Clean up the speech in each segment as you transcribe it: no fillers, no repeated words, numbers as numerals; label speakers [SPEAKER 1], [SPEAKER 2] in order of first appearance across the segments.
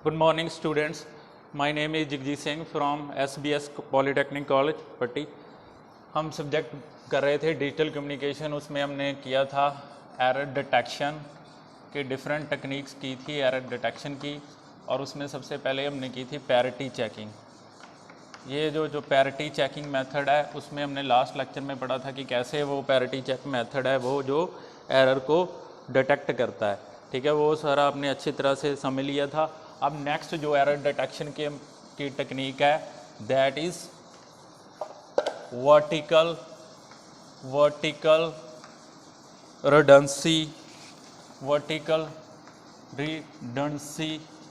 [SPEAKER 1] Good morning students. My name is Jagjeet Singh from SBS Polytechnic College पट्टी। हम subject कर रहे थे डिजिटल कम्युनिकेशन, उसमें हमने किया था एरर डिटेक्शन के डिफरेंट टेक्निक्स की थी एरर डिटेक्शन की, और उसमें सबसे पहले हमने की थी पैरिटी चेकिंग। ये जो पैरिटी चेकिंग मेथड है उसमें हमने लास्ट लेक्चर में पढ़ा था कि कैसे वो पैरिटी चेक मेथड है वो जो एरर को डिटेक्ट करता है। ठीक है, वो सारा आपने अच्छी तरह से समझ लिया था। अब नेक्स्ट जो एरर डिटेक्शन की टेक्निक है that is vertical redundancy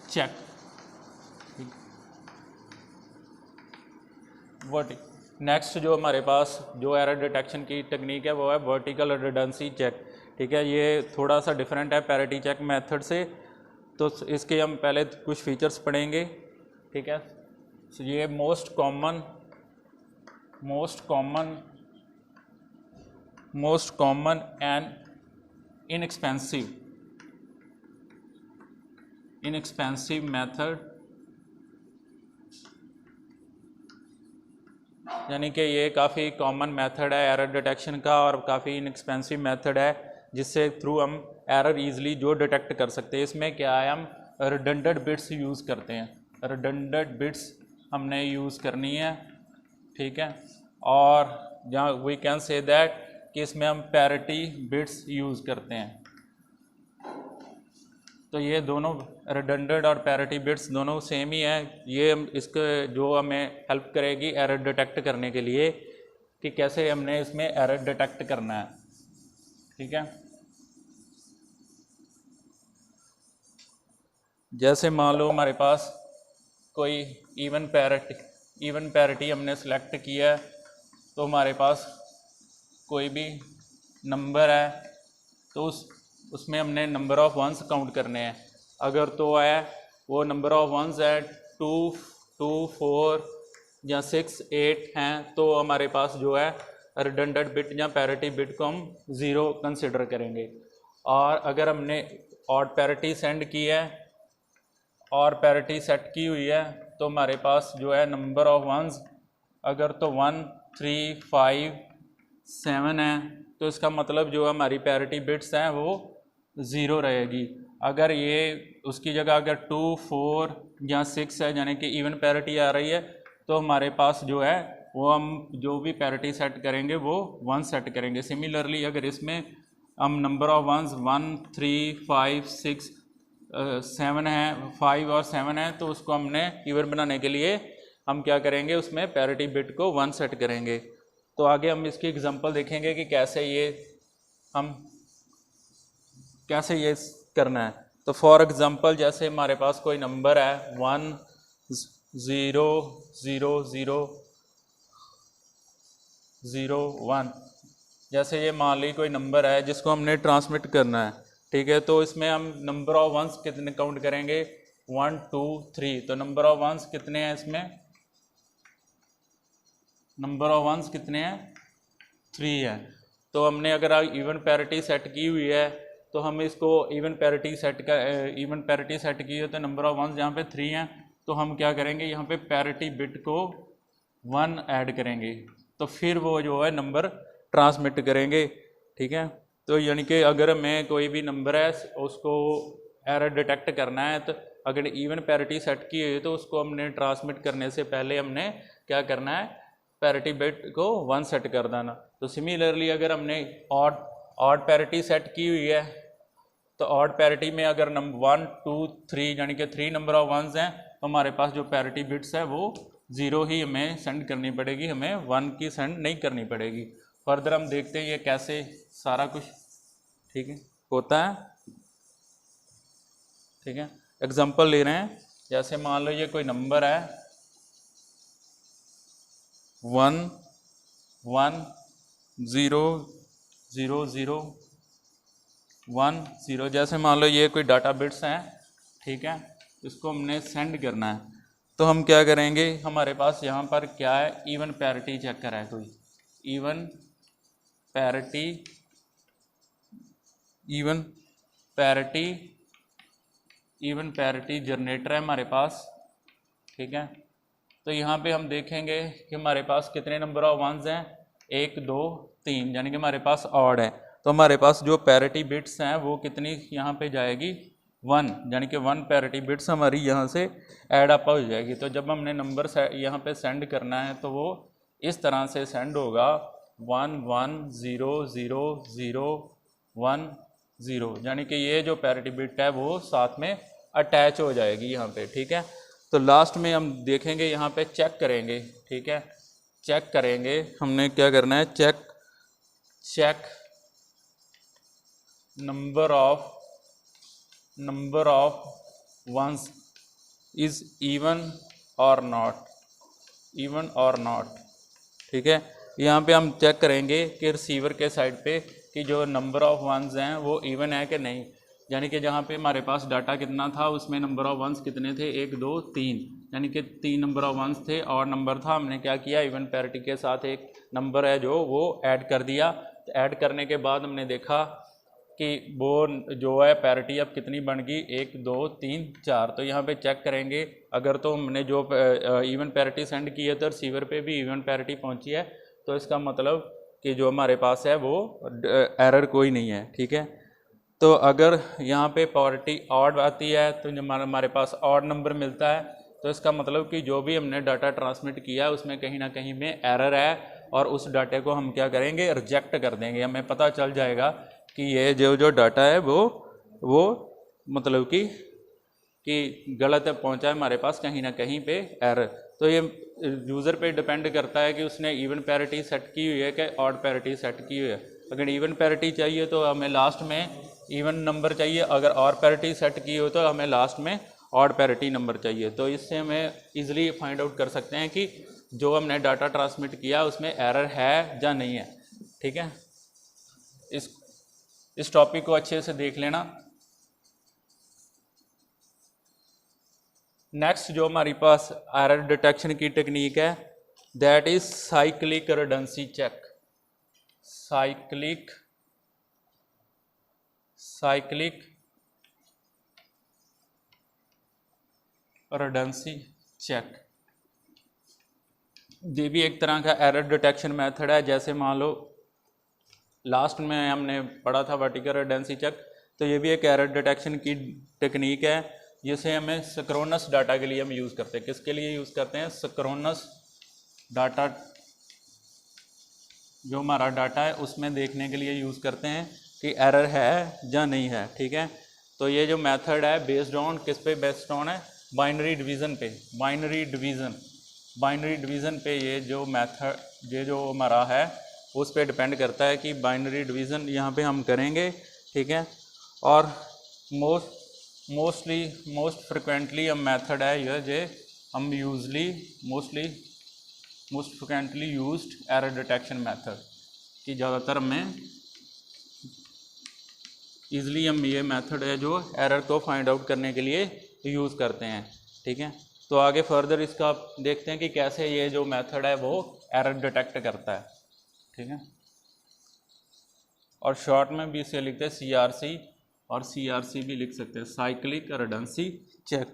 [SPEAKER 1] check. Next जो हमारे पास जो एरर डिटेक्शन की टेक्निक है वो है वर्टिकल रिडंडेंसी चेक। ठीक है, ये थोड़ा सा डिफरेंट है पैरिटी चेक मेथड से, तो इसके हम पहले कुछ फीचर्स पढ़ेंगे। ठीक है, तो ये most common and inexpensive method, यानी कि ये काफ़ी कॉमन मेथड है एरर डिटेक्शन का और काफ़ी इनएक्सपेंसिव मेथड है जिससे थ्रू हम एरर इजीली जो डिटेक्ट कर सकते हैं। इसमें क्या है, हम रिडंडेंट बिट्स यूज़ करते हैं। रिडंडेंट बिट्स हमने यूज़ करनी है। ठीक है, और जहाँ वी कैन से दैट कि इसमें हम पैरिटी बिट्स यूज़ करते हैं। तो ये दोनों रिडंडेंट और पैरिटी बिट्स दोनों सेम ही है। ये इसके जो हमें हेल्प करेगी एरर डिटेक्ट करने के लिए कि कैसे हमने इसमें एरर डिटेक्ट करना है। ठीक है, जैसे मान लो हमारे पास कोई इवन पैरिटी हमने सेलेक्ट किया है, तो हमारे पास कोई भी नंबर है तो उसमें हमने नंबर ऑफ़ वंस काउंट करने हैं। अगर तो है वो नंबर ऑफ़ वंस है 2, 4 या 6, 8 हैं, तो हमारे पास जो है रिडंडेंट बिट या पैरिटी बिट को हम 0 कंसिडर करेंगे। और अगर हमने ऑड पैरिटी सेंड की है और पैरिटी सेट की हुई है तो हमारे पास जो है नंबर ऑफ़ वंस अगर तो 1, 3, 5, 7 है, तो इसका मतलब जो हमारी पैरिटी बिट्स हैं वो 0 रहेगी। अगर ये उसकी जगह अगर 2, 4 या 6 है, यानी कि इवन पैरिटी आ रही है, तो हमारे पास जो है वो हम जो भी पैरिटी सेट करेंगे वो 1 सेट करेंगे। सिमिलरली अगर इसमें हम नंबर ऑफ़ वंस 1, 3, 5, 6, 7 है, 5 और 7 है, तो उसको हमने इवन बनाने के लिए हम क्या करेंगे, उसमें पैरिटी बिट को 1 सेट करेंगे। तो आगे हम इसकी एग्जांपल देखेंगे कि कैसे ये करना है। तो फॉर एग्जांपल जैसे हमारे पास कोई नंबर है 1, 0, 0, 0, 0, 1, जैसे ये मान ली कोई नंबर है जिसको हमने ट्रांसमिट करना है। ठीक है, तो इसमें हम नंबर ऑफ वंस कितने काउंट करेंगे, 1, 2, 3। तो नंबर ऑफ वंस कितने हैं, इसमें नंबर ऑफ वंस कितने हैं, 3 है। तो हमने अगर इवन पैरिटी सेट की हुई है तो हम इसको इवन पैरिटी सेट की है तो नंबर ऑफ वंस यहाँ पे 3 हैं, तो हम क्या करेंगे, यहाँ पे पैरिटी बिट को 1 ऐड करेंगे, तो फिर वो जो है नंबर ट्रांसमिट करेंगे। ठीक है, तो यानी कि अगर हमें कोई भी नंबर है उसको एरर डिटेक्ट करना है, तो अगर इवन पैरिटी सेट की है तो उसको हमने ट्रांसमिट करने से पहले हमने क्या करना है, पैरिटी बिट को 1 सेट कर देना। तो सिमिलरली अगर हमने ऑड पैरिटी सेट की हुई है तो ऑड पैरिटी में अगर 1, 2, 3 यानी कि 3 नंबर ऑफ वंस हैं, तो हमारे पास जो पैरिटी बिट्स है वो 0 ही हमें सेंड करनी पड़ेगी, हमें 1 की सेंड नहीं करनी पड़ेगी। फर्दर हम देखते हैं ये कैसे सारा कुछ ठीक है होता है। ठीक है, एग्जांपल ले रहे हैं, जैसे मान लो ये कोई नंबर है 1, 1, 0, 0, 0, 1, 0, जैसे मान लो ये कोई डाटा बिट्स हैं। ठीक है, इसको हमने सेंड करना है, तो हम क्या करेंगे, हमारे पास यहाँ पर क्या है, इवन पैरिटी चेकर है, कोई even parity even parity generator है हमारे पास, ठीक है। तो यहाँ पे हम देखेंगे कि हमारे पास कितने नंबर ऑफ वंस हैं, 1 2 3, यानी कि हमारे पास ऑड है। तो हमारे पास जो पैरिटी बिट्स हैं वो कितनी यहाँ पे जाएगी, 1, यानी कि 1 पैरिटी बिट्स हमारी यहाँ से ऐड अप हो जाएगी। तो जब हमने नंबर यहाँ पे सेंड करना है तो वो इस तरह से सेंड होगा 1 1 0 0 0 1 0, यानी कि ये जो पैरिटी बिट है वो साथ में अटैच हो जाएगी यहाँ पे, ठीक है। तो लास्ट में हम देखेंगे यहाँ पे चेक करेंगे, ठीक है। चेक करेंगे, हमने क्या करना है, check number of ones is even और नॉट, ठीक है। यहाँ पे हम चेक करेंगे कि रिसीवर के साइड पे कि जो नंबर ऑफ वंस हैं वो इवन है कि नहीं, यानी कि जहाँ पे हमारे पास डाटा कितना था उसमें नंबर ऑफ वंस कितने थे, 1 2 3, यानी कि 3 नंबर ऑफ वंस थे और नंबर था। हमने क्या किया, इवन पैरिटी के साथ एक नंबर है जो वो ऐड कर दिया। तो ऐड करने के बाद हमने देखा कि वो जो है पैरिटी अब कितनी बन गई, 1 2 3 4। तो यहाँ पे चेक करेंगे, अगर तो हमने जो इवन पैरिटी सेंड की है तो रिसीवर पे भी इवन पैरिटी पहुँची है, तो इसका मतलब कि जो हमारे पास है वो एरर कोई नहीं है, ठीक है। तो अगर यहाँ पे पैरिटी ऑड आती है तो हमारे पास ऑड नंबर मिलता है, तो इसका मतलब कि जो भी हमने डाटा ट्रांसमिट किया है उसमें कहीं ना कहीं में एरर है और उस डाटे को हम क्या करेंगे, रिजेक्ट कर देंगे। हमें पता चल जाएगा कि ये जो डाटा है वो मतलब कि गलत पहुंचा है हमारे पास, कहीं ना कहीं पे एरर। तो ये यूज़र पे डिपेंड करता है कि उसने इवन पैरिटी सेट की हुई है कि ऑड पैरिटी सेट की हुई है। अगर इवन पैरिटी चाहिए तो हमें लास्ट में इवन नंबर चाहिए, अगर ऑड पैरिटी सेट की हो तो हमें लास्ट में ऑड पैरिटी नंबर चाहिए। तो इससे हमें ईजिली फाइंड आउट कर सकते हैं कि जो हमने डाटा ट्रांसमिट किया उसमें एरर है या नहीं है, ठीक है। इस टॉपिक को अच्छे से देख लेना। नेक्स्ट जो हमारे पास एरर डिटेक्शन की टेक्निक है, that is cyclic redundancy check. Cyclic redundancy check, ये भी एक तरह का एरर डिटेक्शन मेथड है। जैसे मान लो लास्ट में हमने पढ़ा था वर्टिकल रिडंडेंसी चेक, तो ये भी एक एरर डिटेक्शन की टेक्निक है जिसे हमें सिंक्रोनस डाटा के लिए हम यूज़ करते हैं। किसके लिए यूज़ करते हैं, सिंक्रोनस डाटा, जो हमारा डाटा है उसमें देखने के लिए यूज़ करते हैं कि एरर है या नहीं है, ठीक है। तो ये जो मेथड है बेस्ड ऑन किस पे बेस्ड ऑन है, बाइनरी डिवीज़न पे। बाइनरी डिवीज़न पे ये जो मेथड, ये जो हमारा है उस पे डिपेंड करता है कि बाइनरी डिवीज़न यहाँ पे हम करेंगे, ठीक है। और मोस्ट फ्रिक्वेंटली हम मेथड है यह जो हम most frequently used error detection method, कि ज़्यादातर में ईज़िली हम ये मेथड है जो एरर को फाइंड आउट करने के लिए यूज़ करते हैं, ठीक है। तो आगे फर्दर इसका देखते हैं कि कैसे ये जो मेथड है वो एरर डिटेक्ट करता है, ठीक है। और शॉर्ट में भी इसे लिखते हैं CRC, और CRC भी लिख सकते हैं, साइक्लिक रिडंडेंसी चेक।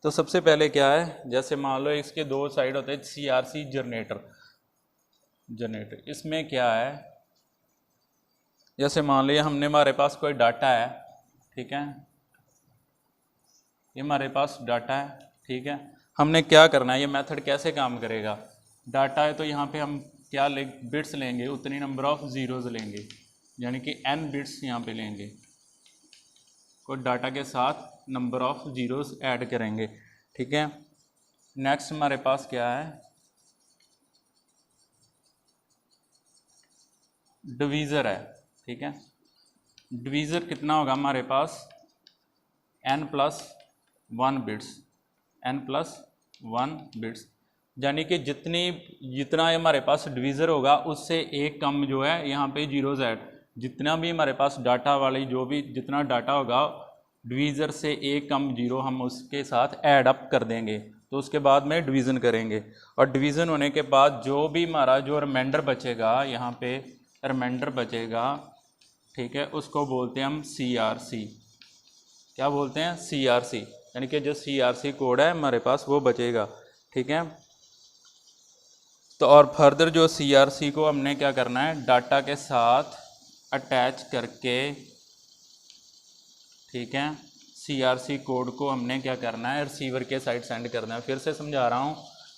[SPEAKER 1] तो सबसे पहले क्या है, जैसे मान लो इसके दो साइड होते हैं, CRC जनरेटर। इसमें क्या है, जैसे मान लिया हमने, हमारे पास कोई डाटा है, ठीक है, ये हमारे पास डाटा है, ठीक है। हमने क्या करना है, ये मेथड कैसे काम करेगा, डाटा है तो यहाँ पे हम क्या बिट्स लेंगे, उतनी नंबर ऑफ ज़ीरोज़ लेंगे, यानी कि n बिट्स यहाँ पे लेंगे, कोई डाटा के साथ नंबर ऑफ ज़ीरोज़ ऐड करेंगे, ठीक है। नेक्स्ट हमारे पास क्या है, डिवीज़र है, ठीक है। डिवीज़र कितना होगा हमारे पास, n+1 बिट्स, यानी कि जितना हमारे पास डिवीज़र होगा उससे एक कम जो है यहाँ पे जीरोज़ ऐड, जितना भी हमारे पास डाटा वाली जो भी जितना डाटा होगा डिवीज़र से एक कम जीरो हम उसके साथ ऐड अप कर देंगे। तो उसके बाद में डिवीज़न करेंगे, और डिवीज़न होने के बाद जो भी हमारा जो रिमाइंडर बचेगा, यहाँ पे रिमाइंडर बचेगा, ठीक है, उसको बोलते हैं हम CRC, क्या बोलते हैं, CRC, यानी कि जो CRC कोड है हमारे पास वो बचेगा। ठीक है, तो और फर्दर जो CRC को हमने क्या करना है, डाटा के साथ अटैच करके, ठीक है, CRC कोड को हमने क्या करना है, रिसीवर के साइड सेंड करना है। फिर से समझा रहा हूँ,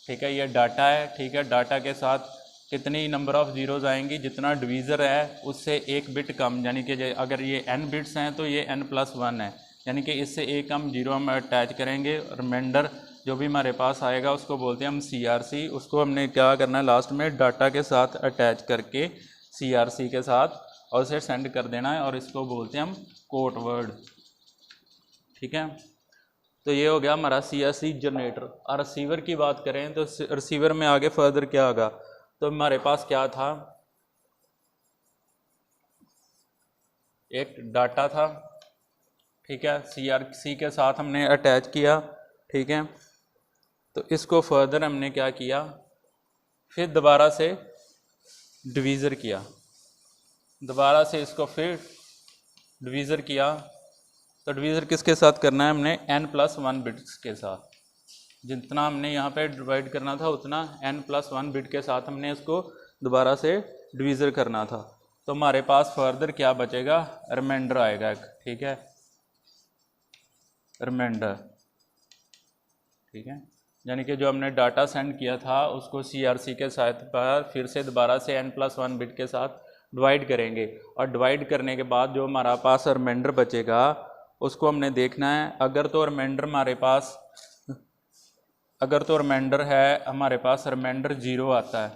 [SPEAKER 1] ठीक है, ये डाटा है, ठीक है, डाटा के साथ कितनी नंबर ऑफ़ ज़ीरोज़ आएंगी, जितना डिवीज़र है उससे एक बिट कम, यानी कि अगर ये n बिट्स हैं तो ये n+1 है, यानी कि इससे एक कम जीरो हम अटैच करेंगे। रिमाइंडर जो भी हमारे पास आएगा उसको बोलते हैं हम CRC। उसको हमने क्या करना है, लास्ट में डाटा के साथ अटैच करके CRC के साथ और उसे सेंड कर देना है, और इसको बोलते हैं हम कोड वर्ड। ठीक है, तो ये हो गया हमारा CRC जनरेटर। और रिसीवर की बात करें तो रिसीवर में आगे फर्दर क्या होगा, तो हमारे पास क्या था, एक डाटा था, ठीक है, CRC के साथ हमने अटैच किया। ठीक है, तो इसको फर्दर हमने क्या किया, फिर दोबारा से डिवीज़र किया, दोबारा से इसको फिर डिवीज़र किया। तो डिवीज़र किसके साथ करना है, हमने n+1 बिट्स के साथ, जितना हमने यहाँ पे डिवाइड करना था उतना n+1 बिट के साथ हमने इसको दोबारा से डिवीज़र करना था। तो हमारे पास फर्दर क्या बचेगा, रिमाइंडर आएगा एक। ठीक है, रिमाइंडर, ठीक है, यानी कि जो हमने डाटा सेंड किया था उसको CRC के साथ पर फिर से दोबारा से n+1 बिट के साथ डिवाइड करेंगे, और डिवाइड करने के बाद जो हमारा पास रिमाइंडर बचेगा उसको हमने देखना है। अगर तो रिमाइंडर हमारे पास, अगर तो रिमाइंडर है हमारे पास रिमाइंडर 0 आता है,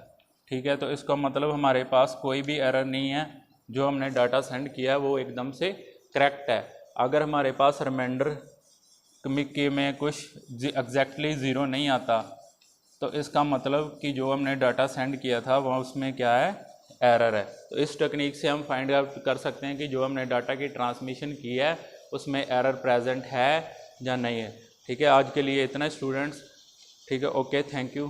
[SPEAKER 1] ठीक है, तो इसका मतलब हमारे पास कोई भी एरर नहीं है, जो हमने डाटा सेंड किया है वो एकदम से करेक्ट है। अगर हमारे पास रिमाइंडर में कुछ एग्जैक्टली 0 नहीं आता, तो इसका मतलब कि जो हमने डाटा सेंड किया था वह उसमें क्या है, एरर है। तो इस टेक्निक से हम फाइंड आउट कर सकते हैं कि जो हमने डाटा की ट्रांसमिशन की है उसमें एरर प्रेजेंट है या नहीं है। ठीक है, आज के लिए इतना स्टूडेंट्स। ठीक है, ओके, थैंक यू।